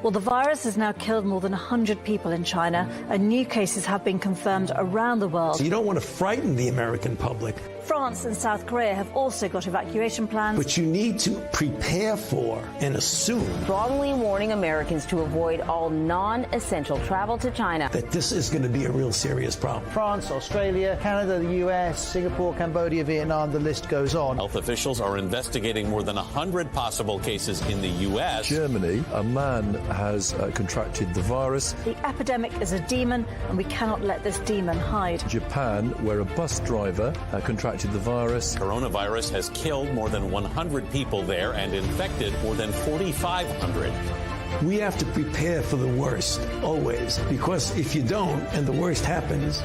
Well, the virus has now killed more than 100 people in China, and new cases have been confirmed around the world. So you don't want to frighten the American public. France and South Korea have also got evacuation plans. But you need to prepare for and assume strongly warning Americans to avoid all non-essential travel to China. That this is going to be a real serious problem. France, Australia, Canada, the US, Singapore, Cambodia, Vietnam, the list goes on. Health officials are investigating more than 100 possible cases in the U.S. Germany, a man has contracted the virus. The epidemic is a demon, and we cannot let this demon hide. Japan, where a bus driver contracted the virus. Coronavirus has killed more than 100 people there and infected more than 4,500. We have to prepare for the worst, always, because if you don't and the worst happens...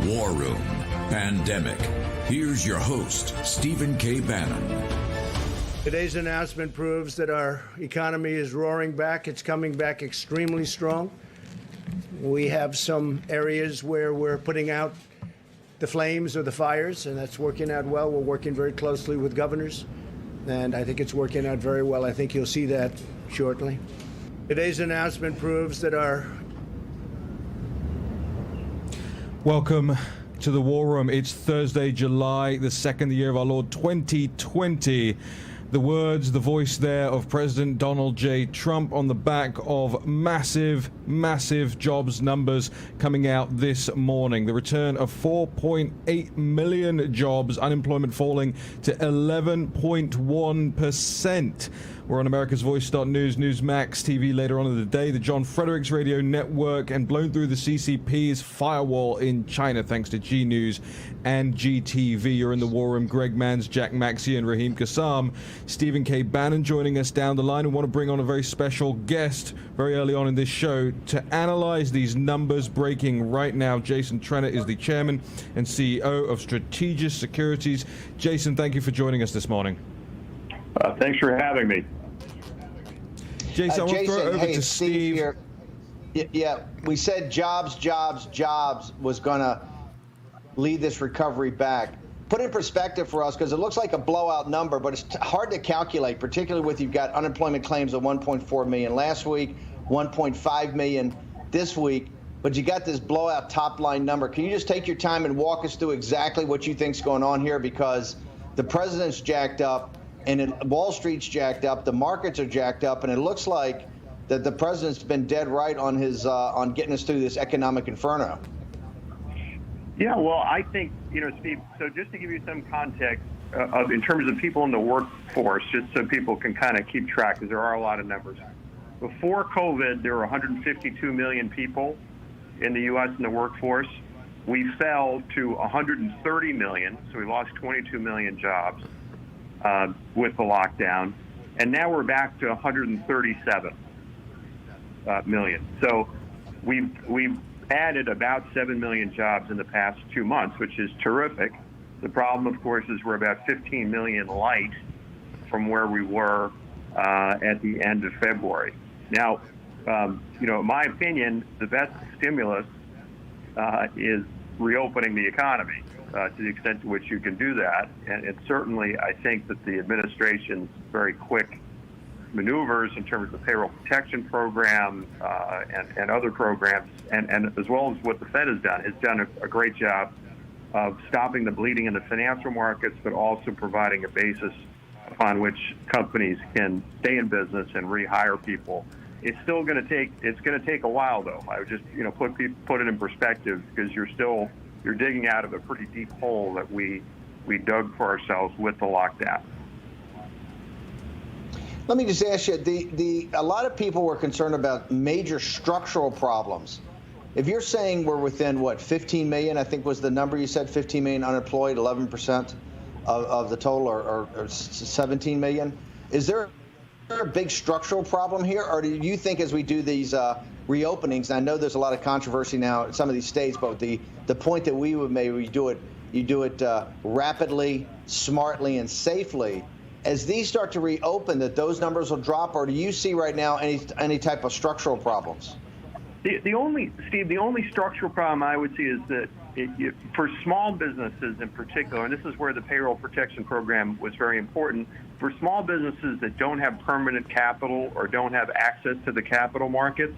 War Room Pandemic. Here's your host, Stephen K. Bannon. Today's announcement proves that our economy is roaring back. It's coming back extremely strong. We have some areas where we're putting out the flames or the fires, and that's working out well. We're working very closely with governors, and I think it's working out very well. I think you'll see that shortly. Today's announcement proves that our... Welcome to the War Room. It's Thursday, July the 2nd, the year of our Lord 2020. The words, the voice there of President Donald J. Trump on the back of massive jobs numbers coming out this morning. The return of 4.8 million jobs, unemployment falling to 11.1%. We're on America's Voice.News, Newsmax TV later on in the day, the John Fredericks Radio Network, and blown through the CCP's firewall in China thanks to G News and GTV. You're in the War Room. Greg Manns, Jack Maxey, and Raheem Kassam. Stephen K. Bannon joining us down the line. We want to bring on a very special guest very early on in this show to analyze these numbers breaking right now. Jason Trenner is the chairman and CEO of Strategic Securities. Jason, thank you for joining us this morning. Thanks for having me. Jason, I want to throw it over to Steve. Here. Yeah, we said jobs was going to lead this recovery back. Put in perspective for us, because it looks like a blowout number, but it's hard to calculate, particularly with you've got unemployment claims of 1.4 million last week, 1.5 million this week, but you got this blowout top line number. Can you just take your time and walk us through exactly what you think's going on here? Because the president's jacked up, and Wall Street's jacked up, the markets are jacked up, and it looks like that the president's been dead right on his on getting us through this economic inferno. Yeah, well, I think, Steve, so just to give you some context in terms of people in the workforce, just so people can kind of keep track, because there are a lot of numbers. Before COVID, there were 152 million people in the U.S. in the workforce. We fell to 130 million, so we lost 22 million jobs with the lockdown, and now we're back to 137 million. So we've added about 7 million jobs in the past 2 months, which is terrific. The problem, of course, is we're about 15 million light from where we were at the end of February. Now, in my opinion, the best stimulus is reopening the economy to the extent to which you can do that. And certainly, I think that the administration's very quick maneuvers in terms of the payroll protection program and other programs, and as well as what the Fed has done a great job of stopping the bleeding in the financial markets, but also providing a basis upon which companies can stay in business and rehire people. It's still going to take a while, though. I would just put it in perspective, because you're digging out of a pretty deep hole that we dug for ourselves with the lockdown. Let me just ask you, a lot of people were concerned about major structural problems. If you're saying we're within, 15 million, I think was the number you said, 15 million unemployed, 11% of the total, or 17 million, is there a big structural problem here? Or do you think as we do these reopenings, and I know there's a lot of controversy now in some of these states, but the point that we would maybe you do it rapidly, smartly, and safely, as these start to reopen, that those numbers will drop, or do you see right now any type of structural problems? The only structural problem I would see is that for small businesses in particular, and this is where the payroll protection program was very important, for small businesses that don't have permanent capital or don't have access to the capital markets,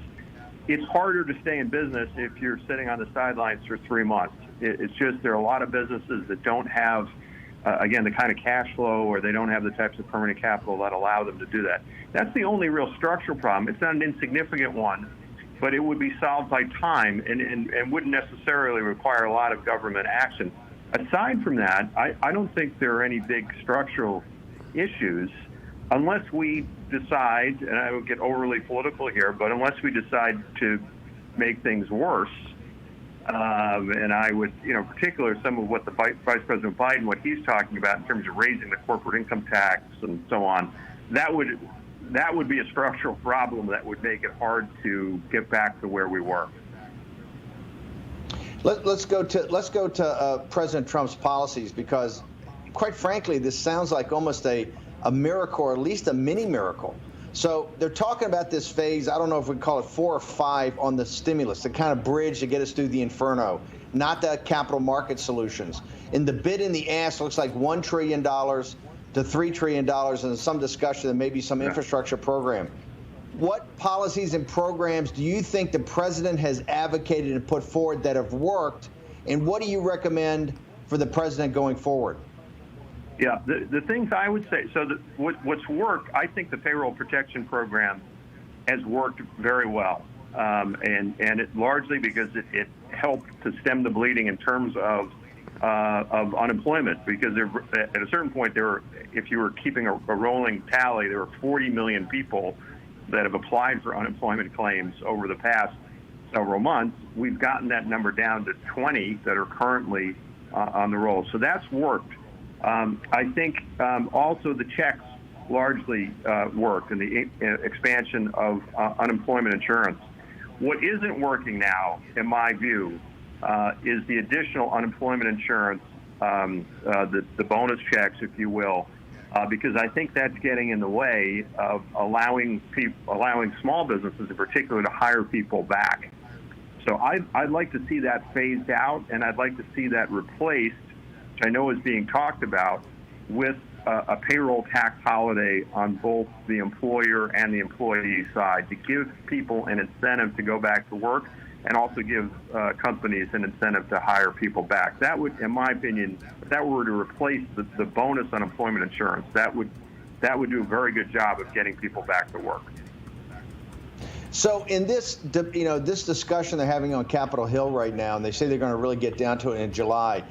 it's harder to stay in business if you're sitting on the sidelines for 3 months. It's just there are a lot of businesses that don't have, again, the kind of cash flow, or they don't have the types of permanent capital that allow them to do that. That's the only real structural problem. It's not an insignificant one, but it would be solved by time and wouldn't necessarily require a lot of government action. Aside from that, I don't think there are any big structural issues unless we decide, and I would get overly political here, but unless we decide to make things worse, and I would, particularly some of what the Vice President Biden, what he's talking about in terms of raising the corporate income tax and so on, that would be a structural problem that would make it hard to get back to where we were. Let's go to President Trump's policies, because, quite frankly, this sounds like almost a miracle, or at least a mini miracle. So they're talking about this phase, I don't know if we call it 4 or 5 on the stimulus, the kind of bridge to get us through the inferno, not the capital market solutions. In the bid and the ask, looks like $1 trillion to $3 trillion, and some discussion that maybe some infrastructure program. What policies and programs do you think the president has advocated and put forward that have worked, and what do you recommend for the president going forward? Yeah, the things I would say, so what's worked, I think the payroll protection program has worked very well, and it largely because it helped to stem the bleeding in terms of unemployment, because at a certain point, if you were keeping a rolling tally, there were 40 million people that have applied for unemployment claims over the past several months. We've gotten that number down to 20 that are currently on the roll. So that's worked. I think also the checks largely worked, and the expansion of unemployment insurance. What isn't working now, in my view, is the additional unemployment insurance, the bonus checks, if you will, because I think that's getting in the way of allowing small businesses in particular to hire people back. So I'd like to see that phased out, and I'd like to see that replaced, which I know is being talked about, with a payroll tax holiday on both the employer and the employee side to give people an incentive to go back to work, and also give companies an incentive to hire people back. That would, in my opinion, if that were to replace the bonus unemployment insurance, that would do a very good job of getting people back to work. So in this, this discussion they're having on Capitol Hill right now, and they say they're going to really get down to it in July.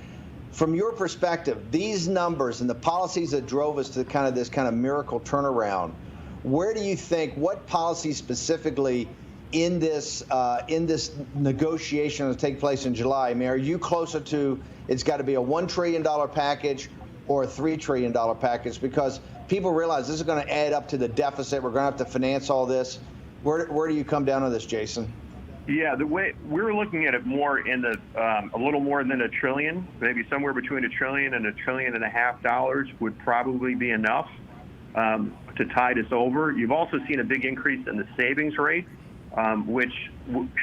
From your perspective, these numbers and the policies that drove us to this kind of miracle turnaround, where do you think, what policies specifically in this negotiation that will take place in July? I mean, are you closer to it's got to be a $1 trillion package or a $3 trillion package? Because people realize this is going to add up to the deficit. We're going to have to finance all this. Where do you come down on this, Jason? Yeah, the way we're looking at it more in the a little more than $1 trillion, maybe somewhere between $1 trillion and $1.5 trillion would probably be enough to tide us over. You've also seen a big increase in the savings rate, which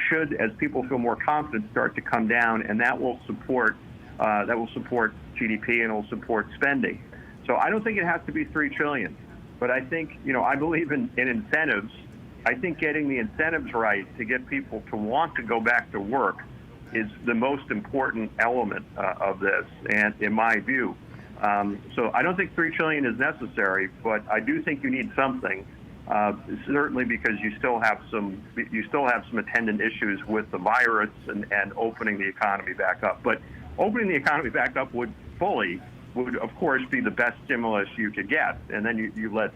should, as people feel more confident, start to come down, and that will support GDP and will support spending. So I don't think it has to be $3 trillion, but I think I believe in incentives. I think getting the incentives right to get people to want to go back to work is the most important element of this, and in my view. So I don't think $3 trillion is necessary, but I do think you need something. Certainly because you still have some attendant issues with the virus and opening the economy back up. But opening the economy back up would of course be the best stimulus you could get, and then you let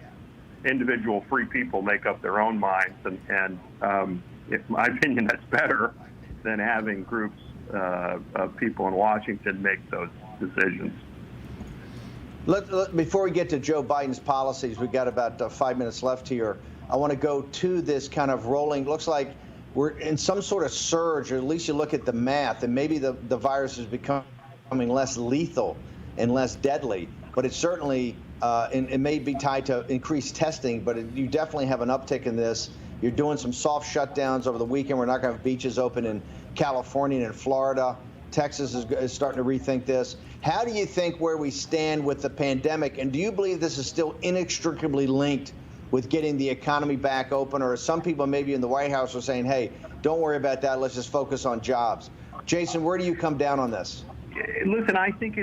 individual free people make up their own minds, and in my opinion, that's better than having groups of people in Washington make those decisions. Before we get to Joe Biden's policies, we've got about 5 minutes left here. I want to go to this kind of rolling. Looks like we're in some sort of surge, or at least you look at the math, and maybe the virus is becoming less lethal and less deadly. But it's certainly, it may be tied to increased testing, but you definitely have an uptick in this. You're doing some soft shutdowns over the weekend. We're not going to have beaches open in California and in Florida. Texas is starting to rethink this. How do you think where we stand with the pandemic, and do you believe this is still inextricably linked with getting the economy back open, or some people maybe in the White House are saying, hey, don't worry about that, let's just focus on jobs? Jason, where do you come down on this? Listen, I think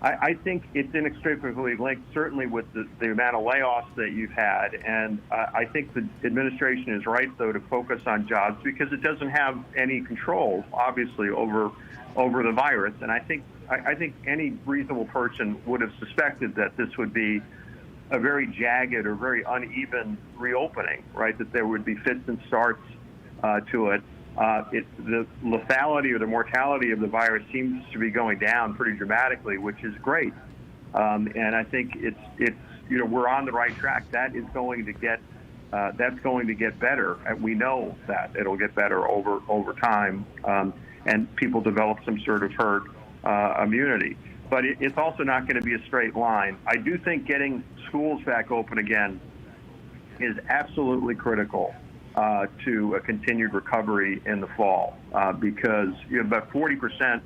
I think it's inextricably linked, certainly with the amount of layoffs that you've had. And I think the administration is right, though, to focus on jobs because it doesn't have any control, obviously, over the virus. And I think any reasonable person would have suspected that this would be a very jagged or very uneven reopening, right, that there would be fits and starts to it. The lethality or the mortality of the virus seems to be going down pretty dramatically, which is great. And I think it's we're on the right track. That is going to get that's going to get better. And we know that it'll get better over time, and people develop some sort of herd immunity. But it's also not going to be a straight line. I do think getting schools back open again is absolutely critical to a continued recovery in the fall, because about 40%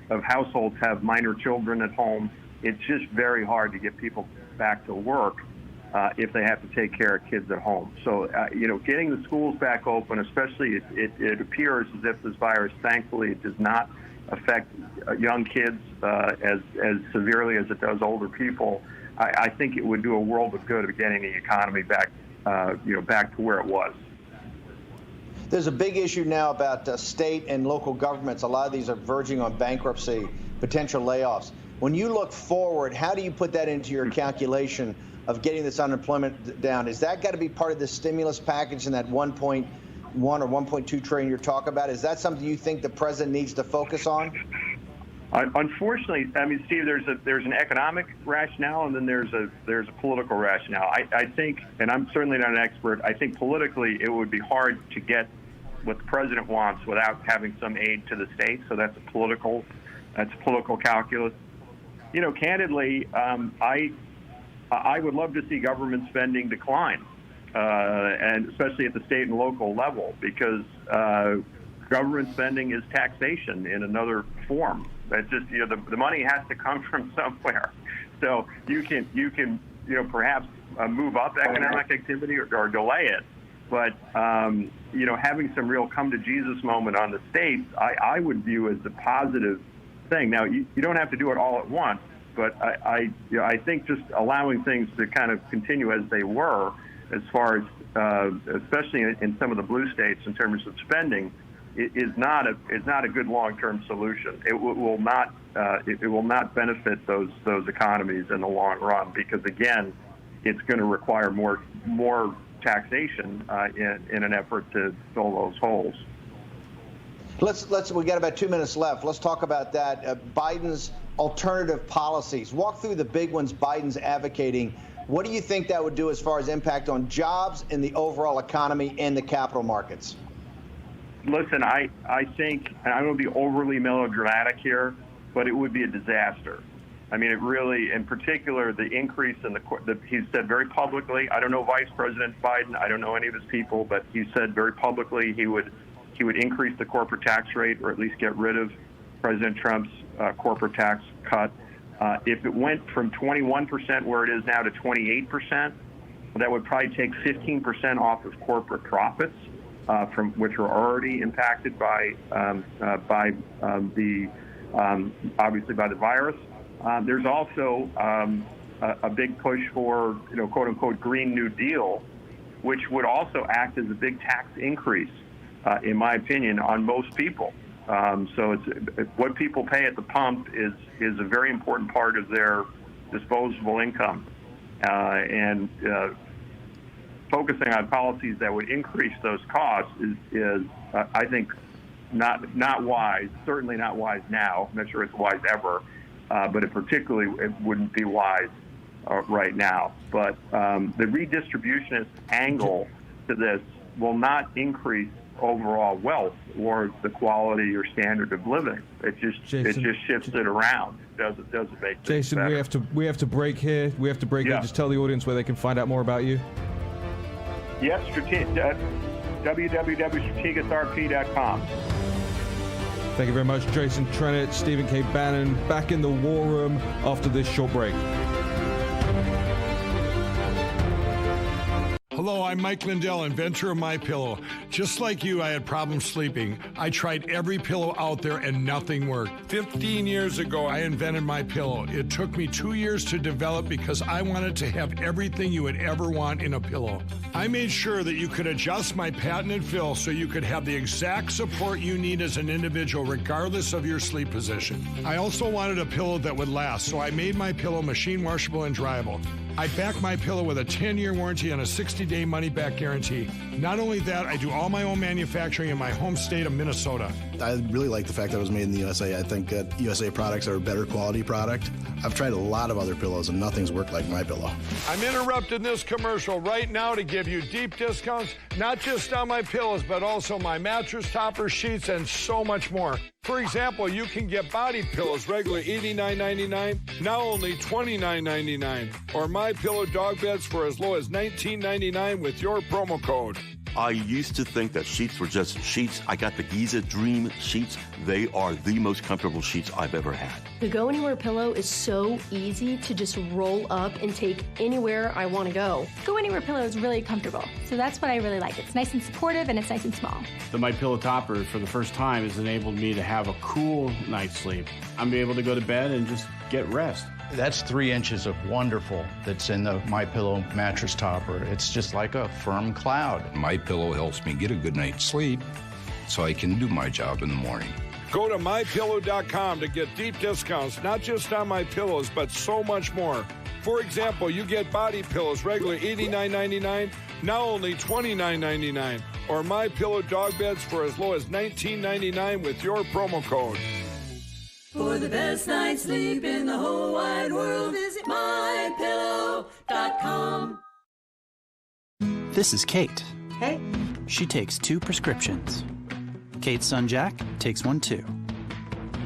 of households have minor children at home. It's just very hard to get people back to work if they have to take care of kids at home. So, getting the schools back open, especially it appears as if this virus, thankfully, it does not affect young kids as severely as it does older people. I think it would do a world of good of getting the economy back, back to where it was. There's a big issue now about state and local governments. A lot of these are verging on bankruptcy, potential layoffs. When you look forward, how do you put that into your calculation of getting this unemployment down? Is that got to be part of the stimulus package and that 1.1 or 1.2 trillion you're talking about? Is that something you think the president needs to focus on? Unfortunately, I mean, Steve, there's an economic rationale and then there's a political rationale. I think, and I'm certainly not an expert, I think politically it would be hard to get what the president wants without having some aid to the states. So that's political calculus. Candidly, I would love to see government spending decline, and especially at the state and local level, because government spending is taxation in another form. That's just the money has to come from somewhere. So you can perhaps move up economic activity or delay it. But, having some real come to Jesus moment on the states, I would view as a positive thing. Now, you don't have to do it all at once, but I think just allowing things to kind of continue as they were, as far as, especially in some of the blue states in terms of spending, is not a good long-term solution. It will not benefit those economies in the long run, because again, it's going to require more taxation in an effort to fill those holes. We got about 2 minutes left. Let's talk about that. Biden's alternative policies. Walk through the big ones Biden's advocating. What do you think that would do as far as impact on jobs and the overall economy and the capital markets? Listen, I think, and I'm going to be overly melodramatic here, but it would be a disaster. I mean, it really, in particular, the increase in he said very publicly, I don't know Vice President Biden, I don't know any of his people, but he said very publicly he would increase the corporate tax rate, or at least get rid of President Trump's corporate tax cut. If it went from 21% where it is now to 28%, that would probably take 15% off of corporate profits, from which are already impacted by obviously by the virus. There's also a big push for, quote unquote, Green New Deal, which would also act as a big tax increase, in my opinion, on most people. So it's what people pay at the pump is a very important part of their disposable income, and focusing on policies that would increase those costs is I think, not wise. Certainly not wise now. I'm not sure it's wise ever, but it wouldn't be wise right now. But the redistributionist angle to this will not increase overall wealth or the quality or standard of living. It just shifts it around. It doesn't make things Jason, better. we have to break here. Here. Just tell the audience where they can find out more about you. Yes, www.strategicrp.com. Thank you very much, Jason Trennett, Stephen K. Bannon, back in the war room after this short break. Hello, I'm Mike Lindell, inventor of MyPillow. Just like you, I had problems sleeping. I tried every pillow out there and nothing worked. 15 years ago, I invented MyPillow. It took me 2 years to develop because I wanted to have everything you would ever want in a pillow. I made sure that you could adjust my patented fill so you could have the exact support you need as an individual, regardless of your sleep position. I also wanted a pillow that would last, so I made MyPillow machine washable and dryable. I back MyPillow with a 10-year warranty and a 60-day money-back guarantee. Not only that, I do all my own manufacturing in my home state of Minnesota. I really like the fact that it was made in the USA. I think that USA products are a better quality product. I've tried a lot of other pillows, and nothing's worked like MyPillow. I'm interrupting this commercial right now to give you deep discounts, not just on my pillows, but also my mattress toppers, sheets, and so much more. For example, you can get body pillows regularly $89.99, now only $29.99, or MyPillow dog beds for as low as $19.99 with your promo code. I used to think that sheets were just sheets. I got the Giza Dream sheets. They are the most comfortable sheets I've ever had. The Go Anywhere pillow is so easy to just roll up and take anywhere I want to go. Go Anywhere pillow is really comfortable, so that's what I really like. It's nice and supportive, and it's nice and small. The MyPillow topper, for the first time, has enabled me to have a cool night's sleep. I'm able to go to bed and just get rest. That's 3 inches of wonderful that's in the MyPillow mattress topper. It's just like a firm cloud. MyPillow helps me get a good night's sleep so I can do my job in the morning. Go to MyPillow.com to get deep discounts, not just on my pillows, but so much more. For example, you get body pillows regularly $89.99, now only $29.99, or MyPillow dog beds for as low as $19.99 with your promo code. For the best night's sleep in the whole wide world, visit MyPillow.com. This is Kate. Hey. She takes 2 prescriptions. Kate's son Jack takes 1 too.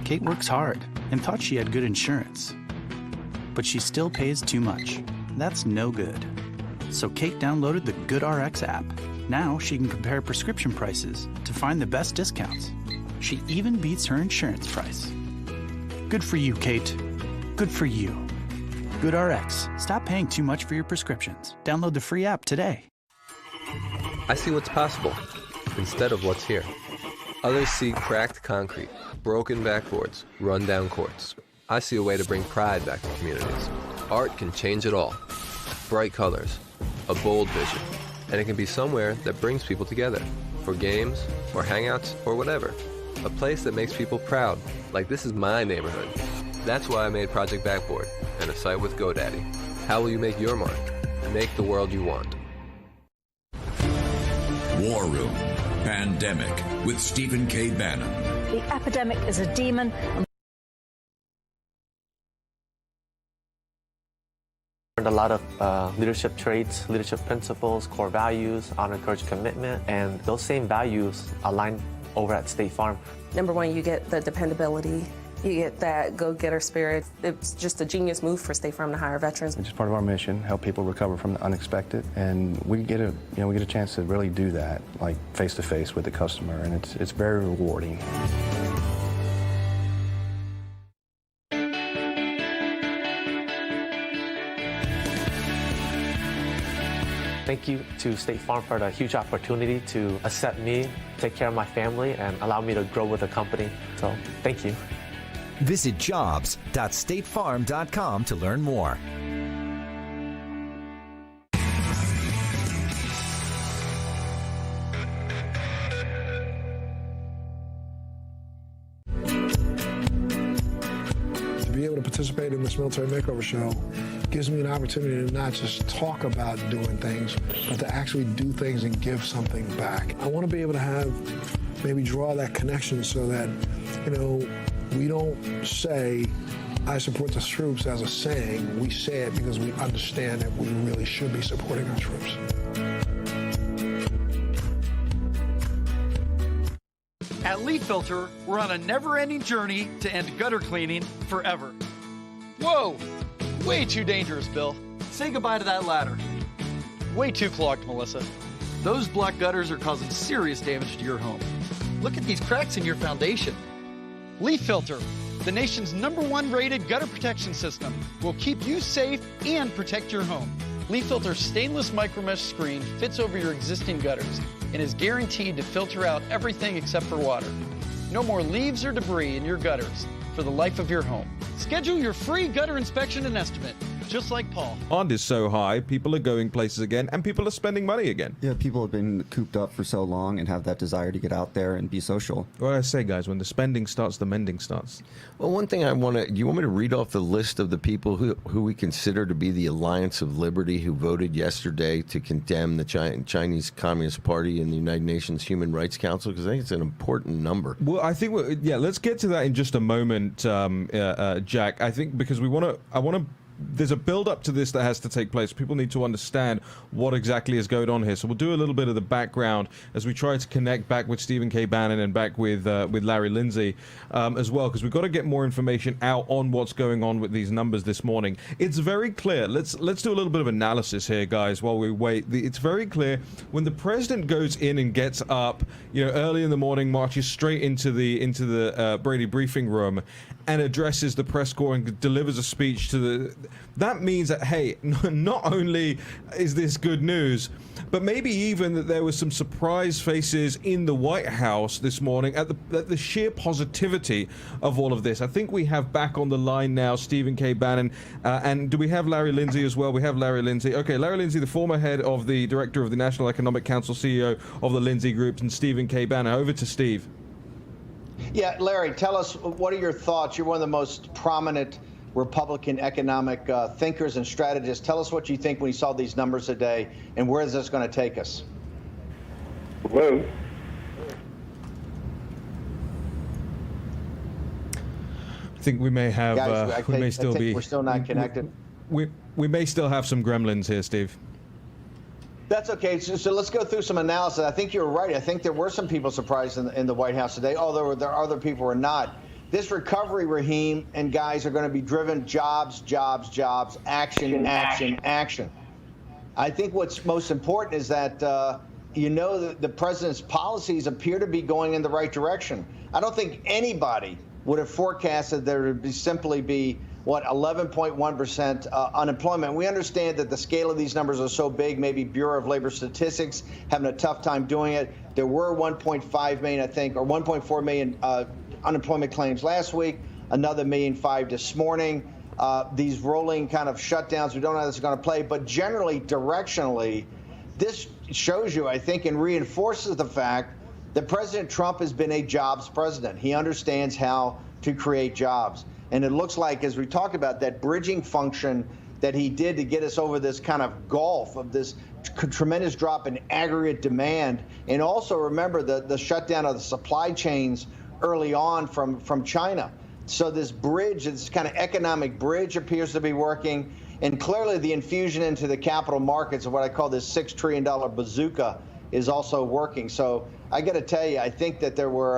Kate works hard and thought she had good insurance. But she still pays too much. That's no good. So Kate downloaded the GoodRx app. Now she can compare prescription prices to find the best discounts. She even beats her insurance price. Good for you, Kate. Good for you. GoodRx. Stop paying too much for your prescriptions. Download the free app today. I see what's possible instead of what's here. Others see cracked concrete, broken backboards, run-down courts. I see a way to bring pride back to communities. Art can change it all. Bright colors, a bold vision, and it can be somewhere that brings people together for games or hangouts or whatever. A place that makes people proud, like this is my neighborhood. That's why I made Project Backboard and a site with GoDaddy. How will you make your mark? Make the world you want. War Room Pandemic with Stephen K. Bannon. The epidemic is a demon. Learned a lot of leadership traits, leadership principles, core values, honor, courage, commitment, and those same values align over at State Farm. Number one, you get the dependability. You get that go-getter spirit. It's just a genius move for State Farm to hire veterans. It's just part of our mission, help people recover from the unexpected, and we get a chance to really do that, like face to face with the customer, and it's very rewarding. Thank you to State Farm for the huge opportunity to accept me, take care of my family, and allow me to grow with the company. So, thank you. Visit jobs.statefarm.com to learn more. To be able to participate in this military makeover show gives me an opportunity to not just talk about doing things, but to actually do things and give something back. I want to be able to maybe draw that connection so that, we don't say, I support the troops as a saying. We say it because we understand that we really should be supporting our troops. At Leaf Filter, we're on a never-ending journey to end gutter cleaning forever. Whoa! Way too dangerous, Bill. Say goodbye to that ladder. Way too clogged, Melissa. Those black gutters are causing serious damage to your home. Look at these cracks in your foundation. Leaf Filter, the nation's #1 rated gutter protection system, will keep you safe and protect your home. Leaf Filter's stainless micromesh screen fits over your existing gutters and is guaranteed to filter out everything except for water. No more leaves or debris in your gutters for the life of your home. Schedule your free gutter inspection and estimate, just like Paul. Demand is so high, people are going places again, and people are spending money again. Yeah, people have been cooped up for so long and have that desire to get out there and be social. What I say, guys, when the spending starts, the mending starts. Well, one thing do you want me to read off the list of the people who we consider to be the Alliance of Liberty who voted yesterday to condemn the Chinese Communist Party in the United Nations Human Rights Council? Because I think it's an important number. Well, I think, let's get to that in just a moment, Jack. I think because there's a build-up to this that has to take place. People need to understand what exactly is going on here. So we'll do a little bit of the background as we try to connect back with Stephen K. Bannon and back with Larry Lindsay as well, because we've got to get more information out on what's going on with these numbers this morning. It's very clear. Let's do a little bit of analysis here, guys, while we wait. It's very clear when the president goes in and gets up, early in the morning, marches straight into the Brady briefing room and addresses the press corps and delivers a speech to that means that, hey, not only is this good news, but maybe even that there was some surprise faces in the White House this morning at the sheer positivity of all of this. I think we have back on the line now Stephen K. Bannon, and do we have Larry Lindsay as well? We have Larry Lindsay. Okay, Larry Lindsay, the former head of the director of the National Economic Council, CEO of the Lindsay Group, and Stephen K. Bannon. Over to Steve. Yeah, Larry, tell us, what are your thoughts? You're one of the most prominent Republican economic thinkers and strategists. Tell us what you think when you saw these numbers today, and where is this going to take us? Hello. I think we may have. Guys, we may still be. We're still not connected. We may still have some gremlins here, Steve. That's okay. So let's go through some analysis. I think you're right. I think there were some people surprised in the White House today, although there are other people who are not. This recovery, Raheem and guys, are going to be driven jobs, action. I think what's most important is that the president's policies appear to be going in the right direction. I don't think anybody would have forecasted there would simply be 11.1% unemployment. We understand that the scale of these numbers are so big, maybe Bureau of Labor Statistics having a tough time doing it. There were 1.5 million, I think, or 1.4 million unemployment claims last week, another 1.5 million this morning. These rolling kind of shutdowns, we don't know how this is going to play, but generally, directionally, this shows you, I think, and reinforces the fact that President Trump has been a jobs president. He understands how to create jobs. And it looks like, as we talk about, that bridging function that he did to get us over this kind of gulf of this tremendous drop in aggregate demand. And also remember the shutdown of the supply chains early on from China. So this bridge, this kind of economic bridge, appears to be working. And clearly the infusion into the capital markets of what I call this $6 trillion bazooka is also working. So I got to tell you, I think that there were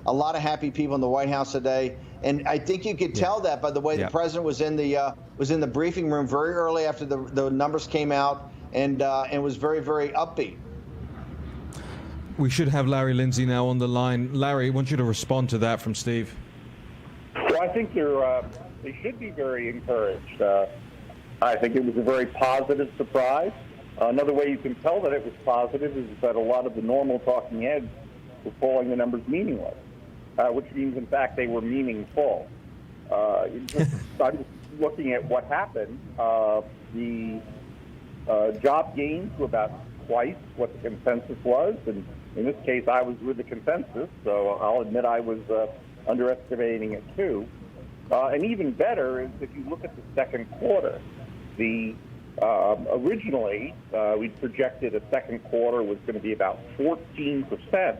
a lot of happy people in the White House today. And I think you could tell that by the way the president was in the briefing room very early after the numbers came out, and was very, very upbeat. We should have Larry Lindsay now on the line. Larry, I want you to respond to that from Steve. Well, I think they should be very encouraged. I think it was a very positive surprise. Another way you can tell that it was positive is that a lot of the normal talking heads were calling the numbers meaningless. Which means, in fact, they were meaningful. I'm just looking at what happened. The job gains were about twice what the consensus was, and in this case, I was with the consensus, so I'll admit I was underestimating it too. And even better is if you look at the second quarter. Originally, we projected a second quarter was going to be about 14%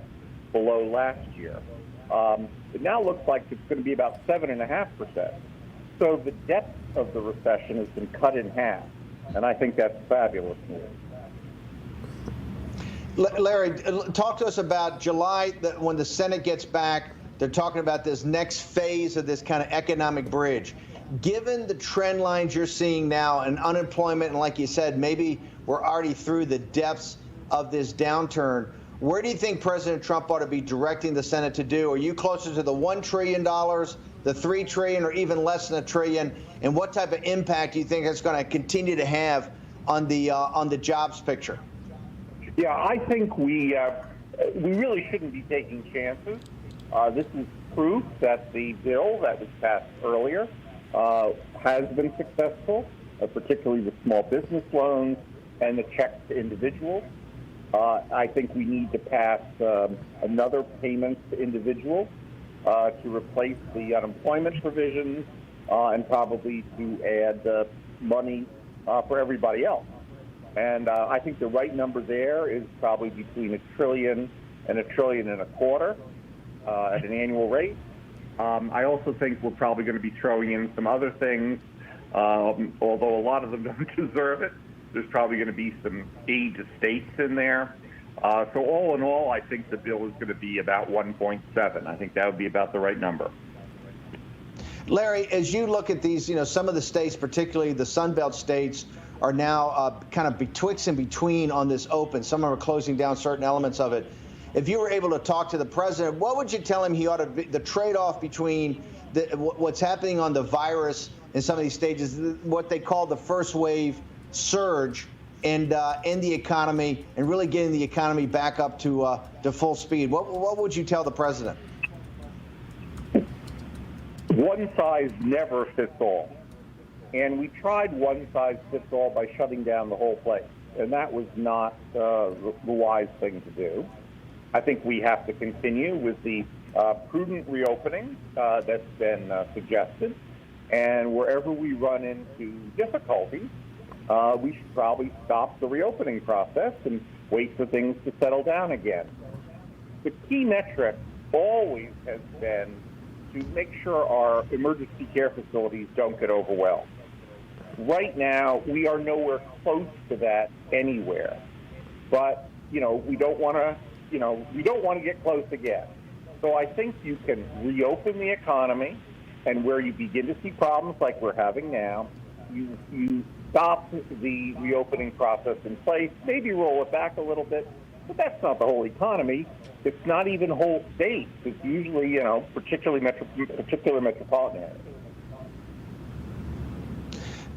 below last year. It now looks like it's going to be about 7.5%. So the depth of the recession has been cut in half, and I think that's fabulous news. Larry, talk to us about July, when the Senate gets back. They're talking about this next phase of this kind of economic bridge. Given the trend lines you're seeing now and unemployment, and like you said, maybe we're already through the depths of this downturn, Where do you think President Trump ought to be directing the Senate to do? Are you closer to the $1 trillion, the $3 trillion, or even less than $1 trillion? And what type of impact do you think it's going to continue to have on the jobs picture? Yeah, I think we really shouldn't be taking chances. This is proof that the bill that was passed earlier has been successful, particularly the small business loans and the checks to individuals. I think we need to pass another payments to individuals to replace the unemployment provisions and probably to add money for everybody else. And I think the right number there is probably between $1 trillion and $1.25 trillion at an annual rate. I also think we're probably going to be throwing in some other things, although a lot of them don't deserve it. There's probably going to be some aid to states in there. So all in all, I think the bill is going to be about 1.7. I think that would be about the right number. Larry, as you look at these, some of the states, particularly the Sun Belt states, are now kind of betwixt and between on this open. Some of them are closing down certain elements of it. If you were able to talk to the president, what would you tell him he ought to be, the trade-off between what's happening on the virus in some of these stages, what they call the first wave surge, and in the economy, and really getting the economy back up to full speed? What would you tell the president? One size never fits all. And we tried one size fits all by shutting down the whole place. And that was not the wise thing to do. I think we have to continue with the prudent reopening that's been suggested. And wherever we run into difficulties, we should probably stop the reopening process and wait for things to settle down again. The key metric always has been to make sure our emergency care facilities don't get overwhelmed. Right now, we are nowhere close to that anywhere. But, we don't want to get close again. So I think you can reopen the economy, and where you begin to see problems like we're having now, you stop the reopening process in place, maybe roll it back a little bit, but that's not the whole economy. It's not even whole states. It's usually, particular metropolitan areas.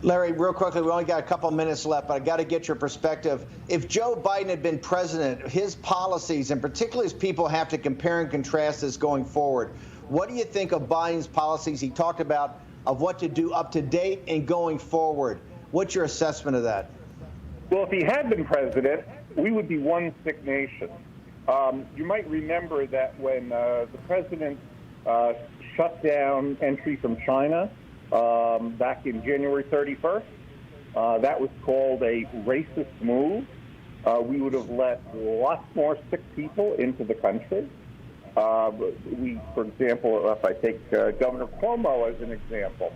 Larry, real quickly, we only got a couple minutes left, but I got to get your perspective. If Joe Biden had been president, his policies, and particularly as people have to compare and contrast this going forward, what do you think of Biden's policies? He talked about of what to do up to date and going forward. What's your assessment of that? Well, if he had been president, we would be one sick nation. You might remember that when the president shut down entry from China back in January 31st, that was called a racist move. We would have let lots more sick people into the country. For example, if I take Governor Cuomo as an example,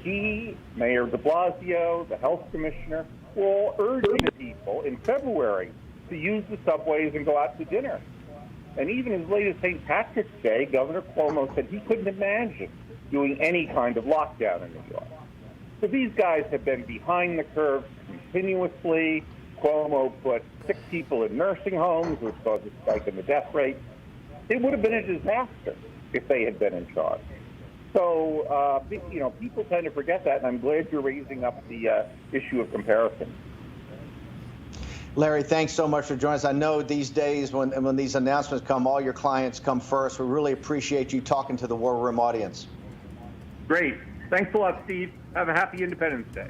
he, Mayor de Blasio, the health commissioner, were all urging people in February to use the subways and go out to dinner. And even as late as St. Patrick's Day, Governor Cuomo said he couldn't imagine doing any kind of lockdown in New York. So these guys have been behind the curve continuously. Cuomo put sick people in nursing homes, which caused a spike in the death rate. It would have been a disaster if they had been in charge. So, people tend to forget that, and I'm glad you're raising up the issue of comparison. Larry, thanks so much for joining us. I know these days when these announcements come, all your clients come first. We really appreciate you talking to the War Room audience. Great. Thanks a lot, Steve. Have a happy Independence Day.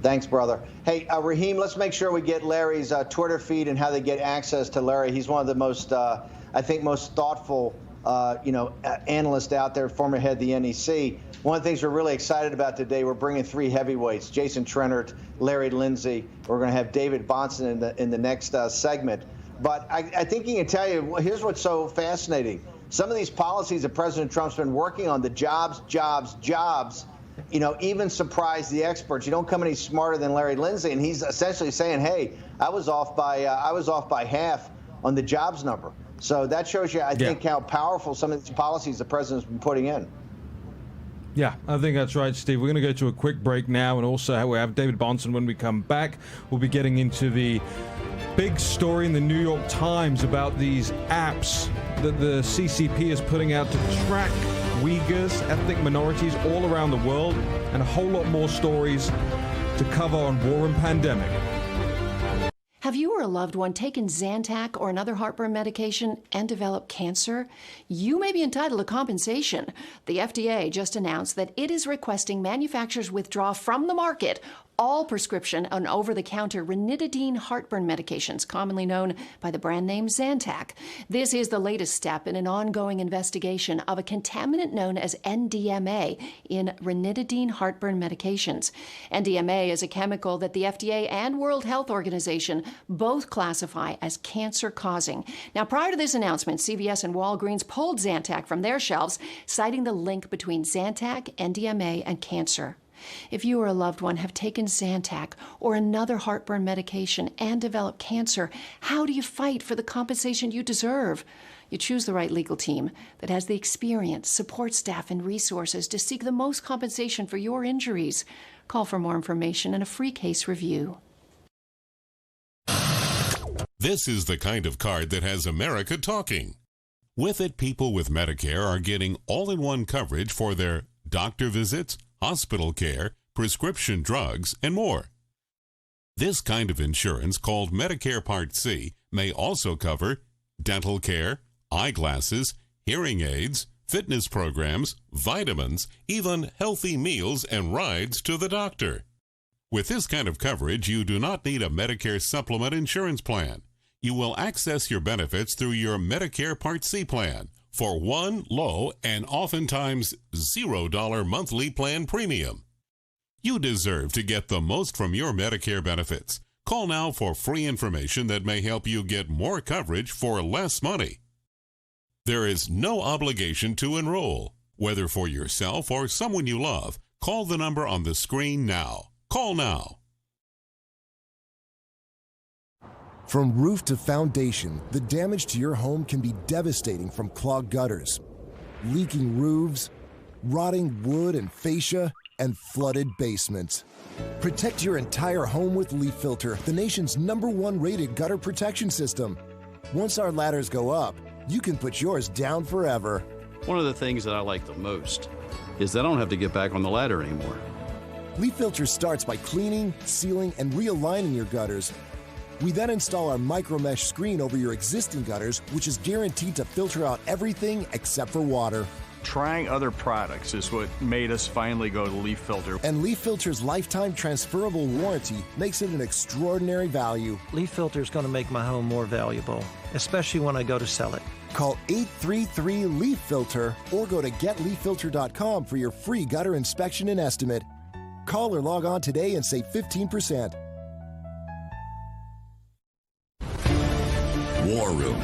Thanks, brother. Hey, Raheem, let's make sure we get Larry's Twitter feed and how they get access to Larry. He's one of the most, most thoughtful, analysts out there, former head of the NEC. One of the things we're really excited about today, we're bringing three heavyweights, Jason Trennert, Larry Lindsay. We're going to have David Bahnsen in the next segment. But I think he can tell you, here's what's so fascinating. Some of these policies that President Trump's been working on, the jobs, even surprise the experts. You don't come any smarter than Larry Lindsay, and he's essentially saying, "Hey, I was off by half on the jobs number." So that shows you, I think, how powerful some of these policies the president's been putting in. Yeah, I think that's right, Steve. We're going to go to a quick break now, and also we have David Bahnsen when we come back. We'll be getting into the big story in the New York Times about these apps that the CCP is putting out to track Uyghurs, ethnic minorities all around the world, and a whole lot more stories to cover on War and Pandemic. Have you or a loved one taken Zantac or another heartburn medication and developed cancer? You may be entitled to compensation. The FDA just announced that it is requesting manufacturers withdraw from the market all prescription and over-the-counter ranitidine heartburn medications, commonly known by the brand name Zantac. This is the latest step in an ongoing investigation of a contaminant known as NDMA in ranitidine heartburn medications. NDMA is a chemical that the FDA and World Health Organization both classify as cancer-causing. Now, prior to this announcement, CVS and Walgreens pulled Zantac from their shelves, citing the link between Zantac, NDMA, and cancer. If you or a loved one have taken Zantac or another heartburn medication and developed cancer, how do you fight for the compensation you deserve? You choose the right legal team that has the experience, support staff, and resources to seek the most compensation for your injuries. Call for more information and a free case review. This is the kind of card that has America talking. With it, people with Medicare are getting all-in-one coverage for their doctor visits, hospital care, prescription drugs, and more. This kind of insurance, called Medicare Part C, may also cover dental care, eyeglasses, hearing aids, fitness programs, vitamins, even healthy meals and rides to the doctor. With this kind of coverage, you do not need a Medicare supplement insurance plan. You will access your benefits through your Medicare Part C plan for one low and oftentimes $0 monthly plan premium. You deserve to get the most from your Medicare benefits. Call now for free information that may help you get more coverage for less money. There is no obligation to enroll. Whether for yourself or someone you love, call the number on the screen now. Call now. From roof to foundation, the damage to your home can be devastating, from clogged gutters, leaking roofs, rotting wood and fascia, and flooded basements. Protect your entire home with Leaf Filter, the nation's #1 rated gutter protection system. Once our ladders go up, you can put yours down forever. One of the things that I like the most is that I don't have to get back on the ladder anymore. Leaf Filter starts by cleaning, sealing, and realigning your gutters. We then install our micro-mesh screen over your existing gutters, which is guaranteed to filter out everything except for water. Trying other products is what made us finally go to Leaf Filter. And Leaf Filter's lifetime transferable warranty makes it an extraordinary value. Leaf Filter is going to make my home more valuable, especially when I go to sell it. Call 833-LEAF-FILTER or go to getleaffilter.com for your free gutter inspection and estimate. Call or log on today and save 15%. War Room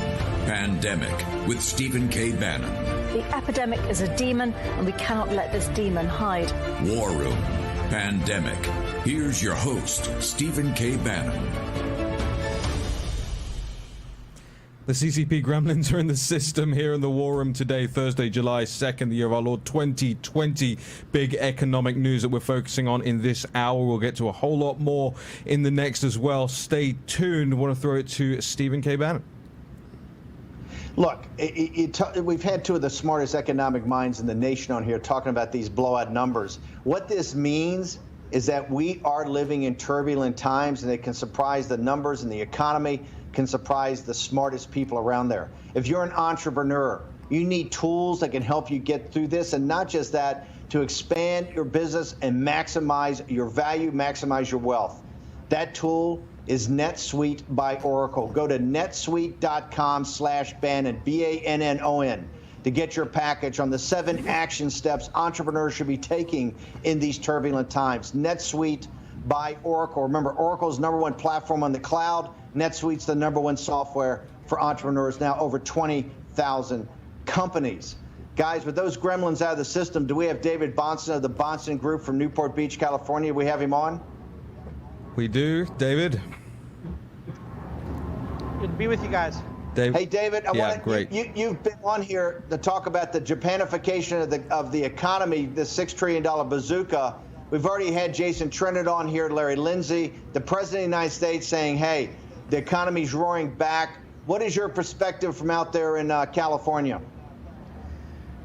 Pandemic with Stephen K. Bannon. The epidemic is a demon, and we cannot let this demon hide. War Room Pandemic. Here's your host, Stephen K. Bannon. The CCP gremlins are in the system here in the War Room today, Thursday, July 2nd, the year of our Lord 2020. Big economic news that we're focusing on in this hour. We'll get to a whole lot more in the next as well. Stay tuned. I want to throw it to Stephen K. Bannon. Look, we've had two of the smartest economic minds in the nation on here talking about these blowout numbers. What this means is that we are living in turbulent times, and it can surprise the numbers, and the economy can surprise the smartest people around there. If you're an entrepreneur, you need tools that can help you get through this, and not just that, to expand your business and maximize your value, maximize your wealth. That tool is NetSuite by Oracle. Go to netsuite.com/Bannon, B-A-N-N-O-N, to get your package on the 7 action steps entrepreneurs should be taking in these turbulent times. NetSuite by Oracle. Remember, Oracle's #1 platform on the cloud. NetSuite's the #1 software for entrepreneurs. Now over 20,000 companies. Guys, with those gremlins out of the system, do we have David Bahnsen of the Bahnsen Group from Newport Beach, California? We have him on? We do. David? Good to be with you guys. Dave? Hey, David, Great. You've been on here to talk about the Japanification of the economy, the $6 trillion bazooka. We've already had Jason Trinidad on here, Larry Lindsay, the President of the United States saying, hey, The economy's roaring back. What is your perspective from out there in California?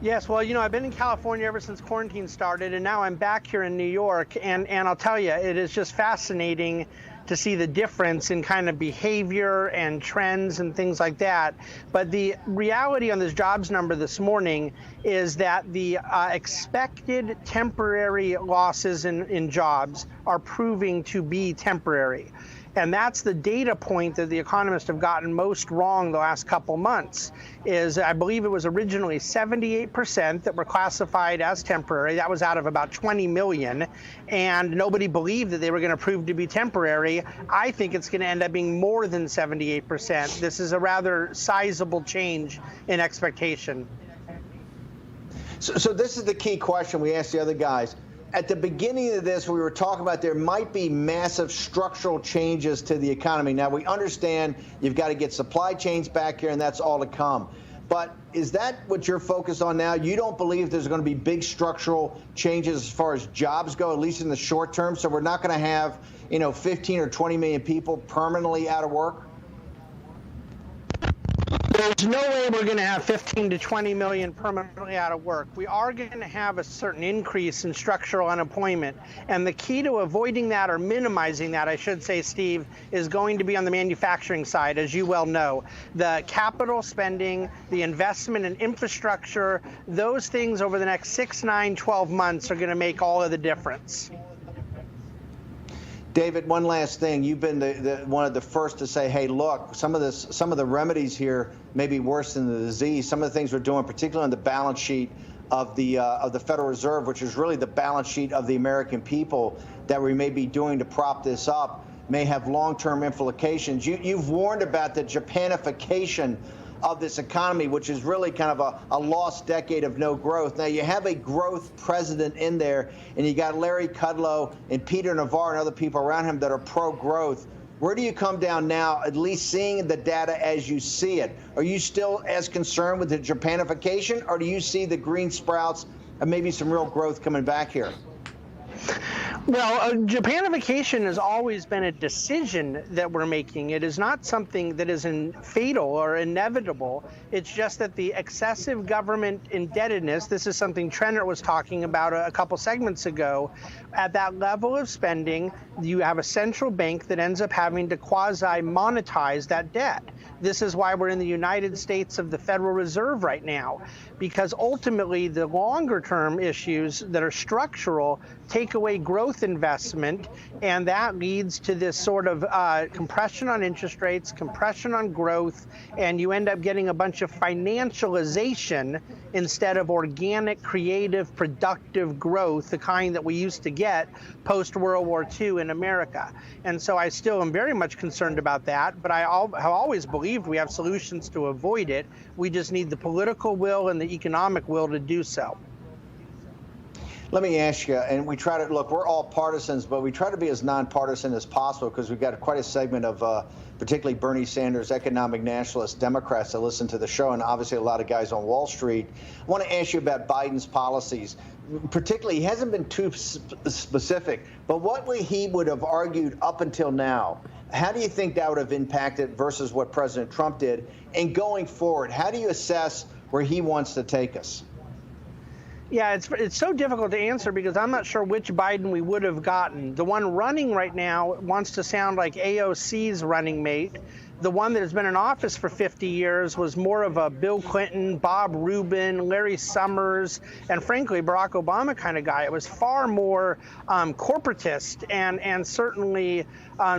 Yes, well, you know, I've been in California ever since quarantine started, and now I'm back here in New York, and I'll tell you, it is just fascinating to see the difference in kind of behavior and trends and things like that. But the reality on this jobs number this morning is that the expected temporary losses in jobs are proving to be temporary. And that's the data point that the economists have gotten most wrong the last couple months, is I believe it was originally 78% that were classified as temporary. That was out of about 20 million. And nobody believed that they were going to prove to be temporary. I think it's going to end up being more than 78%. This is a rather sizable change in expectation. So this is the key question we asked the other guys. At the beginning of this, we were talking about there might be massive structural changes to the economy. Now, we understand you've got to get supply chains back here, and that's all to come. But is that what you're focused on now? You don't believe there's going to be big structural changes as far as jobs go, at least in the short term? So we're not going to have, 15 or 20 million people permanently out of work? There's no way we're going to have 15 to 20 million permanently out of work. We are going to have a certain increase in structural unemployment. And the key to avoiding that, or minimizing that, I should say, Steve, is going to be on the manufacturing side, as you well know. The capital spending, the investment in infrastructure, those things over the next 6, 9, 12 months are going to make all of the difference. David, one last thing. You've been one of the first to say, hey, look, some of the remedies here may be worse than the disease. Some of the things we're doing, particularly on the balance sheet of the Federal Reserve, which is really the balance sheet of the American people, that we may be doing to prop this up, may have long-term implications. You've warned about the Japanification of this economy, which is really kind of a lost decade of no growth. Now, you have a growth president in there, and you got Larry Kudlow and Peter Navarro and other people around him that are pro-growth. Where do you come down now, at least seeing the data as you see it? Are you still as concerned with the Japanification, or do you see the green sprouts and maybe some real growth coming back here? Well, Japanification has always been a decision that we're making. It is not something that is fatal or inevitable. It's just that the excessive government indebtedness, this is something Trenner was talking about a couple segments ago, at that level of spending, you have a central bank that ends up having to quasi-monetize that debt. This is why we're in the United States of the Federal Reserve right now, because ultimately the longer-term issues that are structural take away growth investment, and that leads to this sort of compression on interest rates, compression on growth, and you end up getting a bunch of financialization instead of organic, creative, productive growth, the kind that we used to get post-World War II in America. And so I still am very much concerned about that, but I have always believed we have solutions to avoid it. We just need the political will and the economic will to do so. Let me ask you, and we try to, look, we're all partisans, but we try to be as nonpartisan as possible because we've got quite a segment of particularly Bernie Sanders, economic nationalist Democrats that listen to the show, and obviously a lot of guys on Wall Street. I want to ask you about Biden's policies. Particularly, he hasn't been too specific, but what he would have argued up until now, how do you think that would have impacted versus what President Trump did? And going forward, how do you assess where he wants to take us? Yeah, it's so difficult to answer because I'm not sure which Biden we would have gotten. The one running right now wants to sound like AOC's running mate. The one that has been in office for 50 years was more of a Bill Clinton, Bob Rubin, Larry Summers, and frankly, Barack Obama kind of guy. It was far more corporatist and certainly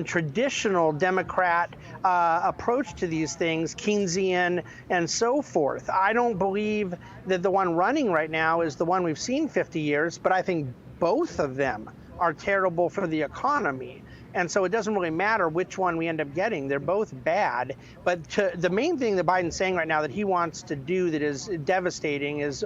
traditional Democrat approach to these things, Keynesian and so forth. I don't believe that the one running right now is the one we've seen 50 years, but I think both of them are terrible for the economy. And so it doesn't really matter which one we end up getting. They're both bad. But the main thing that Biden's saying right now that he wants to do that is devastating is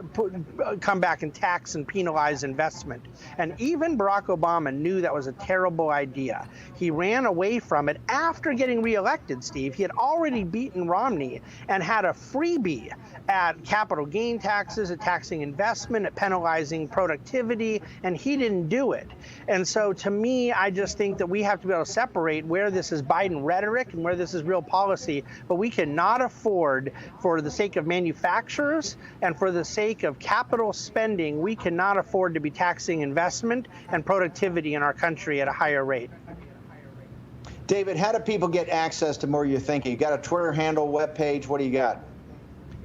come back and tax and penalize investment. And even Barack Obama knew that was a terrible idea. He ran away from it after getting reelected, Steve. He had already beaten Romney and had a freebie at capital gain taxes, at taxing investment, at penalizing productivity, and he didn't do it. And so to me, I just think that we have have to be able to separate where this is Biden rhetoric and where this is real policy. But we cannot afford, for the sake of manufacturers and for the sake of capital spending, we cannot afford to be taxing investment and productivity in our country at a higher rate. David, how do people get access to more of your thinking? You got a Twitter handle, webpage, what do you got?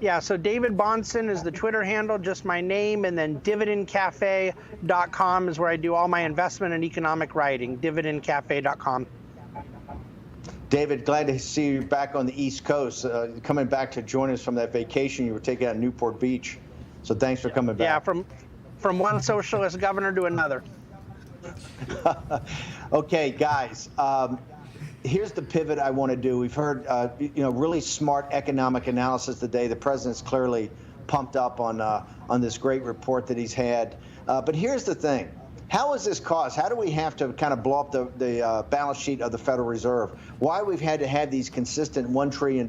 Yeah, so David Bahnsen is the Twitter handle, just my name, and then dividendcafe.com is where I do all my investment and economic writing, dividendcafe.com. David, glad to see you back on the East Coast, coming back to join us from that vacation you were taking at Newport Beach. So thanks for coming back. Yeah, from one socialist governor to another. Okay, guys. Here's the pivot I want to do. We've heard, really smart economic analysis today. The president's clearly pumped up on this great report that he's had. But here's the thing. How is this caused? How do we have to kind of blow up the balance sheet of the Federal Reserve? Why we've had to have these consistent $1 trillion,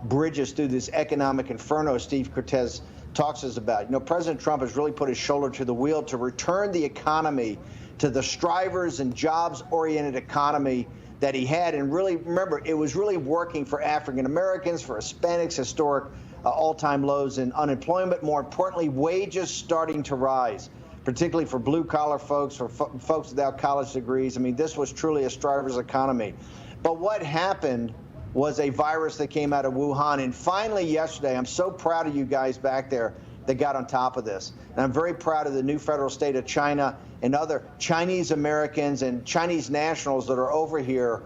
bridges through this economic inferno Steve Cortez talks us about. President Trump has really put his shoulder to the wheel to return the economy to the strivers and jobs-oriented economy that he had. And really, remember, it was really working for African Americans, for Hispanics, historic all-time lows in unemployment. More importantly, wages starting to rise, particularly for blue-collar folks, for folks without college degrees. I mean, this was truly a striver's economy. But what happened was a virus that came out of Wuhan. And finally, yesterday, I'm so proud of you guys back there that got on top of this. And I'm very proud of the new federal state of China and other Chinese Americans and Chinese nationals that are over here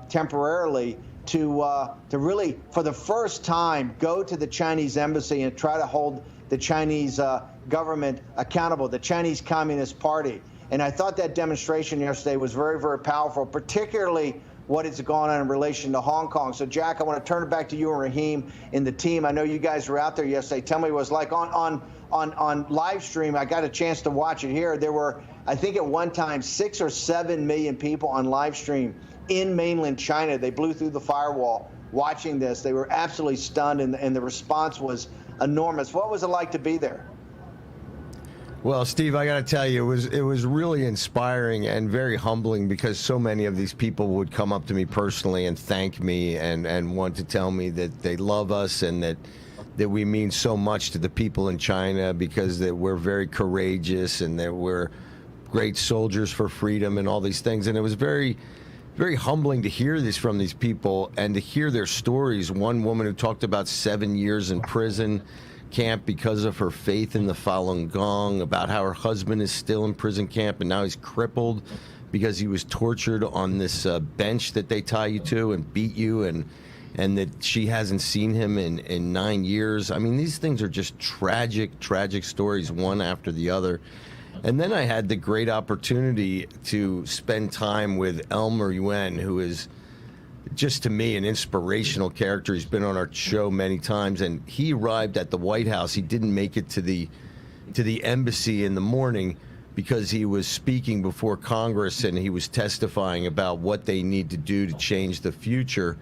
temporarily to really, for the first time, go to the Chinese embassy and try to hold the Chinese government accountable, the Chinese Communist Party. And I thought that demonstration yesterday was very, very powerful, particularly what is going on in relation to Hong Kong. So, Jack, I want to turn it back to you and Raheem and the team. I know you guys were out there yesterday. Tell me what it was like on live stream. I got a chance to watch it here. There were, I think at one time, 6 or 7 million people on live stream in mainland China. They blew through the firewall watching this. They were absolutely stunned, and the response was enormous. What was it like to be there? Well, Steve, I got to tell you, it was really inspiring and very humbling because so many of these people would come up to me personally and thank me and want to tell me that they love us and that we mean so much to the people in China because that we're very courageous and that we're great soldiers for freedom and all these things. And it was very, very humbling to hear this from these people and to hear their stories. One woman who talked about 7 years in prison camp because of her faith in the Falun Gong, about how her husband is still in prison camp and now he's crippled because he was tortured on this bench that they tie you to and beat you, and that she hasn't seen him in 9 years. I mean, these things are just tragic, tragic stories, one after the other. And then I had the great opportunity to spend time with Elmer Yuen, who is just to me an inspirational character. He's been on our show many times, and he arrived at the White House. He didn't make it to the embassy in the morning because he was speaking before Congress and he was testifying about what they need to do to change the future.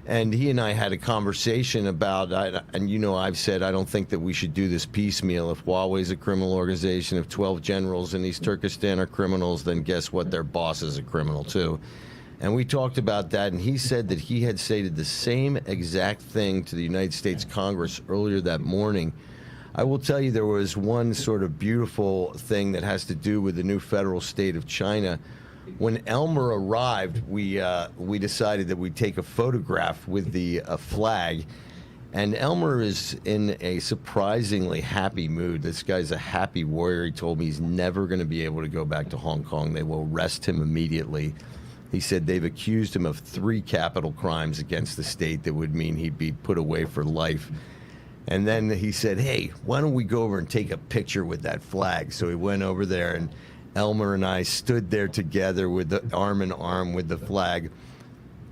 And he and I had a conversation about, and I've said I don't think that we should do this piecemeal. If Huawei's a criminal organization, if 12 generals in East Turkestan are criminals, then guess what? Their boss is a criminal too. And we talked about that, and he said that he had stated the same exact thing to the United States Congress earlier that morning. I will tell you there was one sort of beautiful thing that has to do with the new federal state of China. When Elmer arrived, we decided that we'd take a photograph with the flag. And Elmer is in a surprisingly happy mood. This guy's a happy warrior. He told me he's never going to be able to go back to Hong Kong. They will arrest him immediately. He said they've accused him of 3 capital crimes against the state that would mean he'd be put away for life. And then he said, hey, why don't we go over and take a picture with that flag? So he went over there, and Elmer and I stood there together with the arm in arm with the flag.